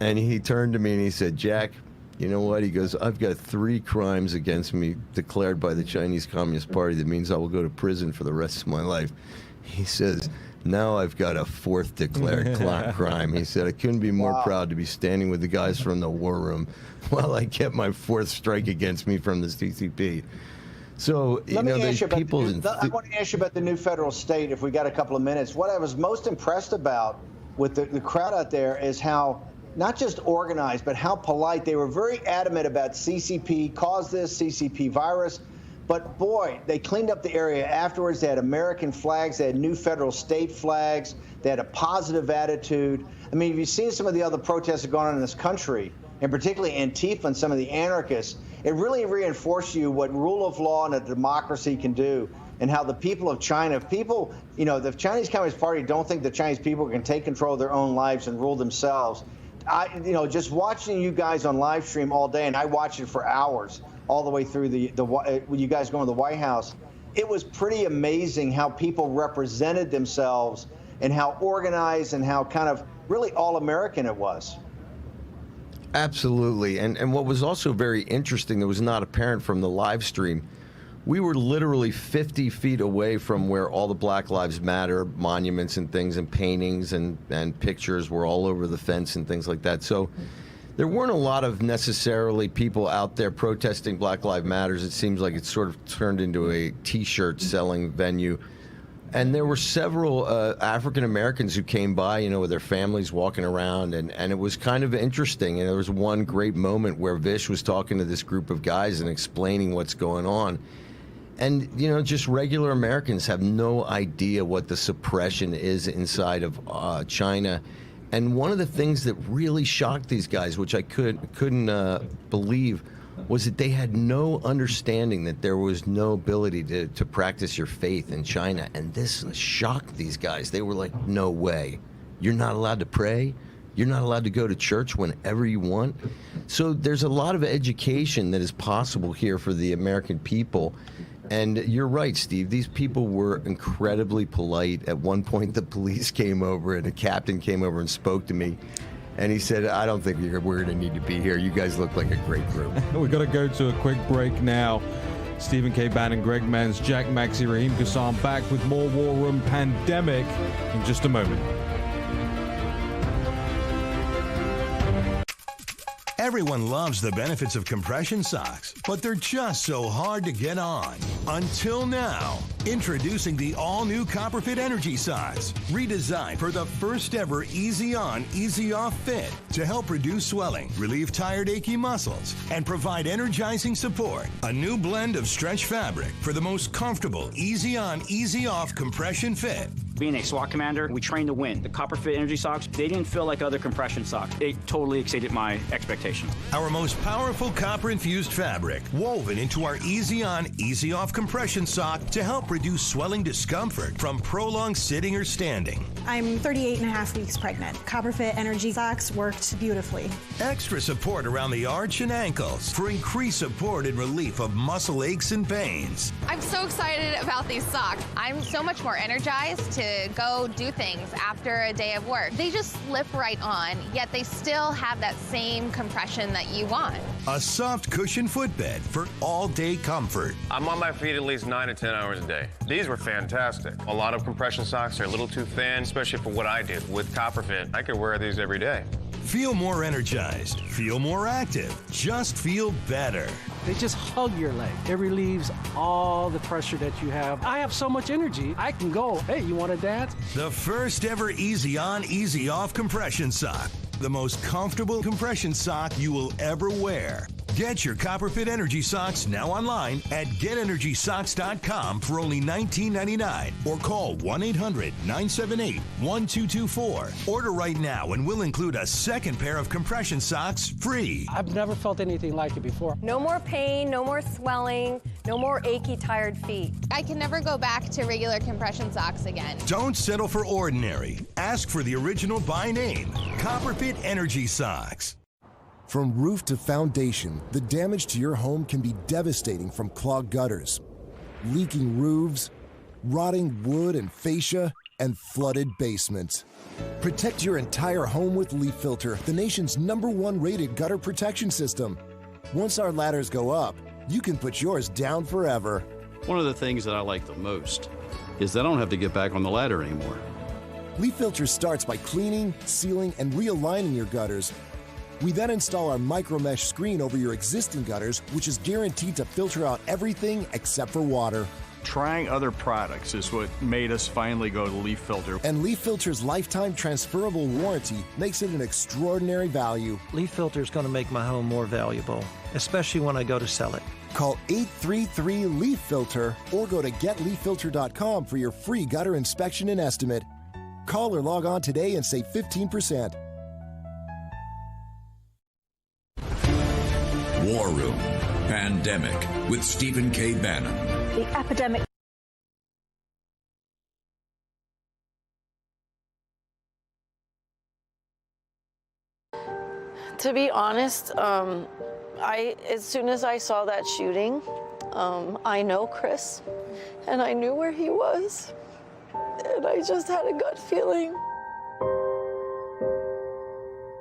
And he turned to me and he said, Jack, you know what? He goes, I've got 3 crimes against me declared by the Chinese Communist Party. That means I will go to prison for the rest of my life. He says, now I've got a 4th declared crime. He said, I couldn't be more proud to be standing with the guys from the war room while I get my 4th strike against me from the CCP. So, I want to ask you about the new federal state, if we got a couple of minutes. What I was most impressed about with the crowd out there is how not just organized, but how polite. They were very adamant about CCP caused this, CCP virus. But boy, they cleaned up the area afterwards. They had American flags. They had new federal state flags. They had a positive attitude. I mean, if you've seen some of the other protests that are going on in this country, and particularly Antifa and some of the anarchists, it really reinforces you what rule of law and a democracy can do, and how the people of China, if people, you know, the Chinese Communist Party don't think the Chinese people can take control of their own lives and rule themselves. You know, just watching you guys on live stream all day, and I watched it for hours, all the way through when you guys go to the White House, it was pretty amazing how people represented themselves and how organized and how kind of really all-American it was. Absolutely. And what was also very interesting that was not apparent from the live stream, we were literally 50 feet away from where all the Black Lives Matter monuments and things and paintings and pictures were all over the fence and things like that. So there weren't a lot of necessarily people out there protesting Black Lives Matters. It seems like it's sort of turned into a T-shirt selling venue. And there were several African Americans who came by, you know, with their families walking around, and it was kind of interesting. And there was one great moment where Vish was talking to this group of guys and explaining what's going on. And, you know, just regular Americans have no idea what the suppression is inside of China. And one of the things that really shocked these guys, which I couldn't believe, was that they had no understanding that there was no ability to practice your faith in China. And this shocked these guys. They were like, no way. You're not allowed to pray? You're not allowed to go to church whenever you want? So there's a lot of education that is possible here for the American people. And you're right, Steve. These people were incredibly polite. At one point, the police came over and a captain came over and spoke to me. And he said, I don't think we're going to need to be here. You guys look like a great group. We've got to go to a quick break now. Stephen K. Bannon, Greg Mans, Jack Maxey, Raheem Kassam back with more War Room Pandemic in just a moment. Everyone loves the benefits of compression socks, but they're just so hard to get on. Until now. Introducing the all-new Copperfit Energy Socks, redesigned for the first ever easy-on, easy-off fit to help reduce swelling, relieve tired, achy muscles, and provide energizing support. A new blend of stretch fabric for the most comfortable, easy-on, easy-off compression fit. Being a SWAT commander, we train to win. The Copperfit Energy Socks, they didn't feel like other compression socks. They totally exceeded my expectations. Our most powerful copper-infused fabric, woven into our easy-on, easy-off compression sock to help reduce swelling discomfort from prolonged sitting or standing. I'm 38 and a half weeks pregnant. Copperfit Energy Socks worked beautifully. Extra support around the arch and ankles for increased support and relief of muscle aches and pains. I'm so excited about these socks. I'm so much more energized to go do things after a day of work. They just slip right on, yet they still have that same compression that you want. A soft cushion footbed for all-day comfort. I'm on my feet at least 9 to 10 hours a day. These were fantastic. A lot of compression socks are a little too thin, especially for what I do. With Copperfit, I could wear these every day. Feel more energized. Feel more active. Just feel better. They just hug your leg. It relieves all the pressure that you have. I have so much energy, I can go, hey, you want to dance? The first ever easy on, easy off compression sock. The most comfortable compression sock you will ever wear. Get your Copperfit Energy Socks now online at GetEnergySocks.com for only $19.99 or call 1-800-978-1224. Order right now and we'll include a second pair of compression socks free. I've never felt anything like it before. No more pain, no more swelling, no more achy, tired feet. I can never go back to regular compression socks again. Don't settle for ordinary. Ask for the original by name, Copperfit Energy Socks. From roof to foundation, the damage to your home can be devastating, from clogged gutters, leaking roofs, rotting wood and fascia, and flooded basements. Protect your entire home with Leaf Filter, the nation's #1 rated gutter protection system. Once our ladders go up, you can put yours down forever. One of the things that I like the most is that I don't have to get back on the ladder anymore. Leaf Filter starts by cleaning, sealing, and realigning your gutters. We then install our micro mesh screen over your existing gutters, which is guaranteed to filter out everything except for water. Trying other products is what made us finally go to Leaf Filter. And Leaf Filter's lifetime transferable warranty makes it an extraordinary value. Leaf Filter is going to make my home more valuable, especially when I go to sell it. Call 833-LEAF-FILTER or go to getleaffilter.com for your free gutter inspection and estimate. Call or log on today and save 15%. War Room Pandemic with Stephen K. Bannon. The epidemic. To be honest, as soon as I saw that shooting, I know Chris, and I knew where he was, and I just had a gut feeling.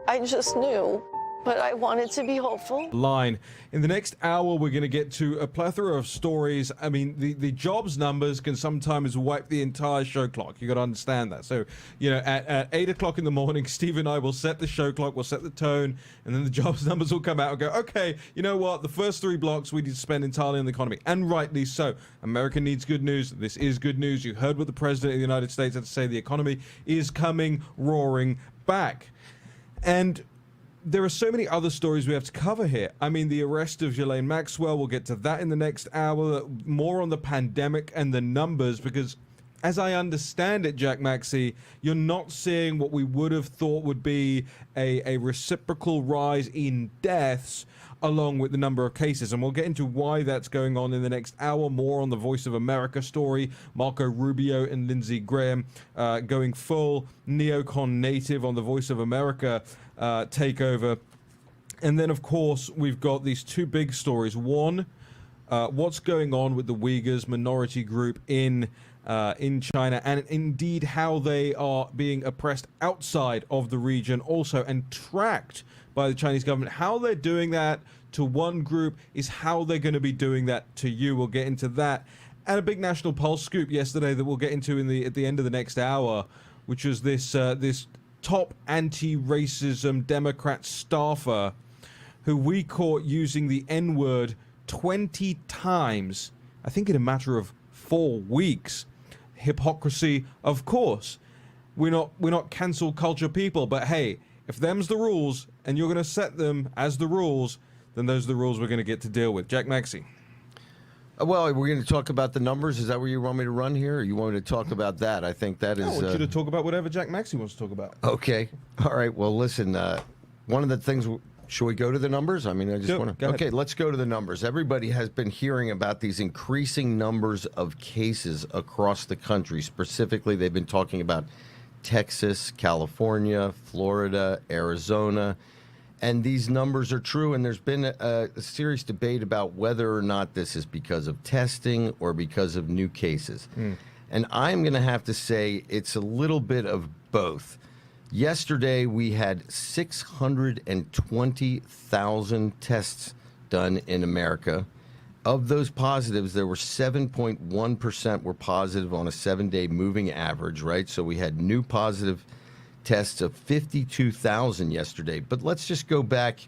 I just knew. But I wanted to be hopeful. Line. In the next hour, we're going to get to a plethora of stories. I mean, the jobs numbers can sometimes wipe the entire show clock. You got to understand that. So, you know, at 8 o'clock in the morning, Steve and I will set the show clock, we'll set the tone, and then the jobs numbers will come out and go, okay, you know what? The first 3 blocks we need to spend entirely on the economy. And rightly so. America needs good news. This is good news. You heard what the President of the United States had to say. The economy is coming roaring back. And there are so many other stories we have to cover here. I mean, the arrest of Ghislaine Maxwell, we'll get to that in the next hour. More on the pandemic and the numbers, because as I understand it, Jack Maxey, you're not seeing what we would have thought would be a reciprocal rise in deaths along with the number of cases. And we'll get into why that's going on in the next hour. More on the Voice of America story. Marco Rubio and Lindsey Graham going full neocon native on the Voice of America takeover. And then, of course, we've got these 2 big stories. One, what's going on with the Uyghurs minority group in China, and indeed how they are being oppressed outside of the region also and tracked by the Chinese government. How they're doing that to one group is how they're going to be doing that to you. We'll get into that. And a big national pulse scoop yesterday that we'll get into at the end of the next hour, which was this top anti-racism Democrat staffer who we caught using the N-word 20 times, I think in a matter of 4 weeks. Hypocrisy, of course. We're not cancel culture people, but hey, if them's the rules and you're going to set them as the rules, then those are the rules we're going to get to deal with. Jack Maxey. Well, we're going to talk about the numbers. Is that where you want me to run here? Or you want me to talk about that? I think that is... I want you to talk about whatever Jack Maxey wants to talk about. Okay. All right. Well, listen, one of the things... Should we go to the numbers? I mean, I just want to... Okay, let's go to the numbers. Everybody has been hearing about these increasing numbers of cases across the country. Specifically, they've been talking about Texas, California, Florida, Arizona. And these numbers are true, and there's been a serious debate about whether or not this is because of testing or because of new cases. And I'm going to have to say it's a little bit of both. Yesterday, we had 620,000 tests done in America. Of those positives, there were 7.1% were positive on a 7-day moving average, right? So we had new positive tests of 52,000 yesterday. But let's just go back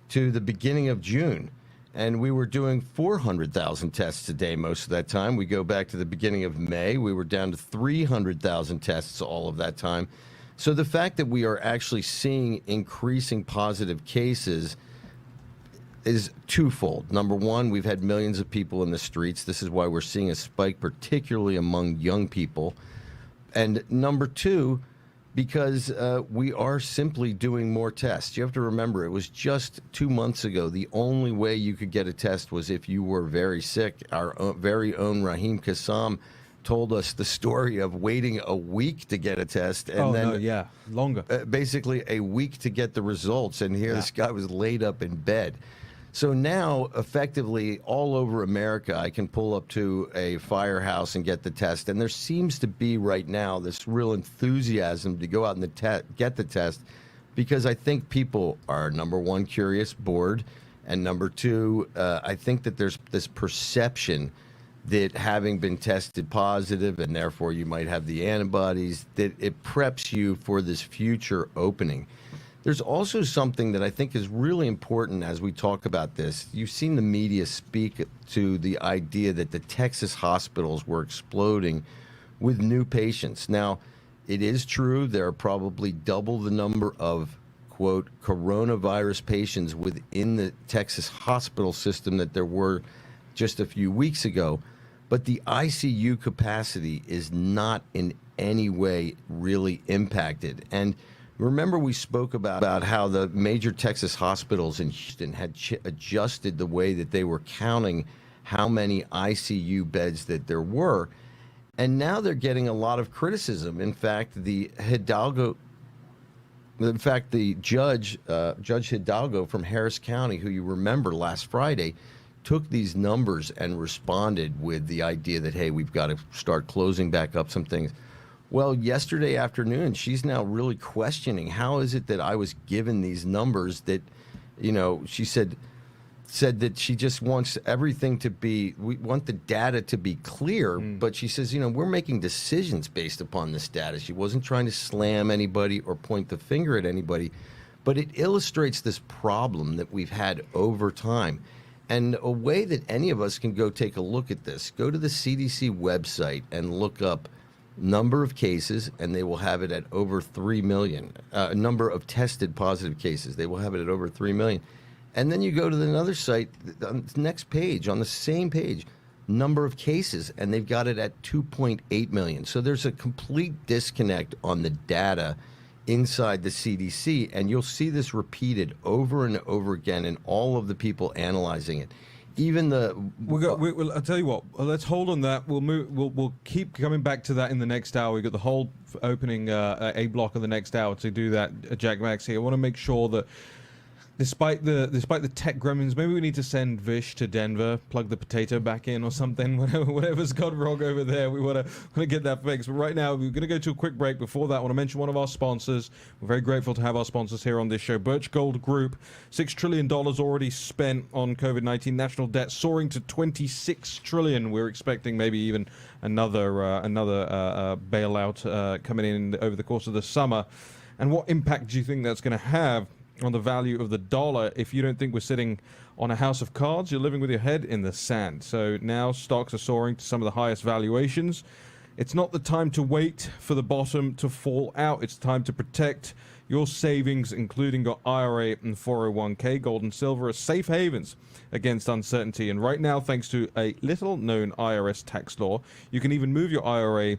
to the beginning of June, and we were doing 400,000 tests a day most of that time. We go back to the beginning of May, we were down to 300,000 tests all of that time. So the fact that we are actually seeing increasing positive cases is twofold. Number one, we've had millions of people in the streets. This is why we're seeing a spike, particularly among young people. And number two, because we are simply doing more tests. You have to remember, it was just 2 months ago, the only way you could get a test was if you were very sick. Our very own Raheem Kassam told us the story of waiting a week to get a test and longer. Basically a week to get the results. And here this guy was laid up in bed. So now, effectively, all over America, I can pull up to a firehouse and get the test. And there seems to be right now this real enthusiasm to go out and get the test, because I think people are, number one, curious, bored, and number two, I think that there's this perception that having been tested positive and therefore you might have the antibodies, that it preps you for this future opening. There's also something that I think is really important as we talk about this. You've seen the media speak to the idea that the Texas hospitals were exploding with new patients. Now, it is true there are probably double the number of, quote, coronavirus patients within the Texas hospital system that there were just a few weeks ago. But the ICU capacity is not in any way really impacted. And remember, we spoke about how the major Texas hospitals in Houston had adjusted the way that they were counting how many ICU beds that there were. And now they're getting a lot of criticism. In fact, the judge Hidalgo from Harris County, who you remember last Friday, took these numbers and responded with the idea that, hey, we've got to start closing back up some things. Well, yesterday afternoon, she's now really questioning, how is it that I was given these numbers that, you know, she said that she just wants everything to be, we want the data to be clear, but she says, you know, we're making decisions based upon this data. She wasn't trying to slam anybody or point the finger at anybody, but it illustrates this problem that we've had over time. And a way that any of us can go take a look at this, go to the CDC website and look up number of cases, and they will have it at over 3 million. Number of tested positive cases, they will have it at over 3 million. And then you go to another site, on the next page, on the same page, number of cases, and they've got it at 2.8 million. So there's a complete disconnect on the data inside the CDC, and you'll see this repeated over and over again in all of the people analyzing it. Even the I'll tell you what. Let's hold on that. We'll move. We'll keep coming back to that in the next hour. We've got the whole opening A block of the next hour to do that. Jack Max here. I want to make sure that despite the tech gremlins, maybe we need to send Vish to Denver, plug the potato back in or something. Whatever's gone wrong over there, we want to get that fixed. But right now, we're going to go to a quick break. Before that, I want to mention one of our sponsors. We're very grateful to have our sponsors here on this show. Birch Gold Group, $6 trillion already spent on COVID-19. National debt soaring to $26 trillion. We're expecting maybe even another bailout coming in over the course of the summer. And what impact do you think that's going to have on the value of the dollar? If you don't think we're sitting on a house of cards, you're living with your head in the sand. So now stocks are soaring to some of the highest valuations. It's not the time to wait for the bottom to fall out. It's time to protect your savings, including your IRA and 401k. Gold and silver are safe havens against uncertainty. And right now, thanks to a little-known IRS tax law, you can even move your IRA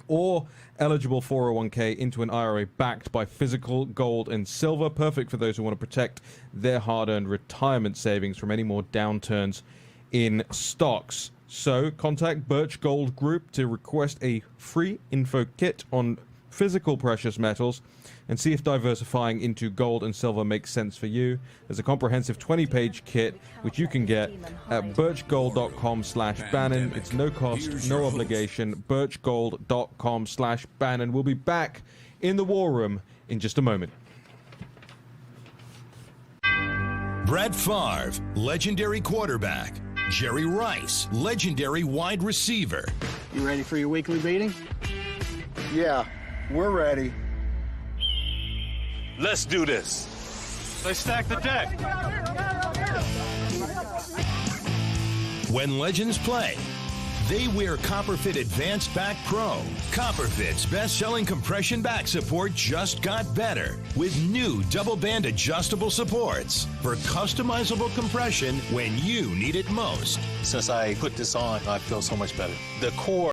or eligible 401k into an IRA backed by physical gold and silver, perfect for those who want to protect their hard-earned retirement savings from any more downturns in stocks. So contact Birch Gold Group to request a free info kit on physical precious metals and see if diversifying into gold and silver makes sense for you. There's a comprehensive 20-page kit which you can get at birchgold.com/Bannon. It's no cost, no obligation. birchgold.com/Bannon. We'll be back in the War Room in just a moment. Brett Favre, legendary quarterback. Jerry Rice, legendary wide receiver. You ready for your weekly meeting? Yeah, we're ready. Let's do this. Let's stack the deck. When legends play, they wear Copperfit Advanced Back Pro. Copperfit's best-selling compression back support just got better with new double-band adjustable supports for customizable compression when you need it most. Since I put this on, I feel so much better. The core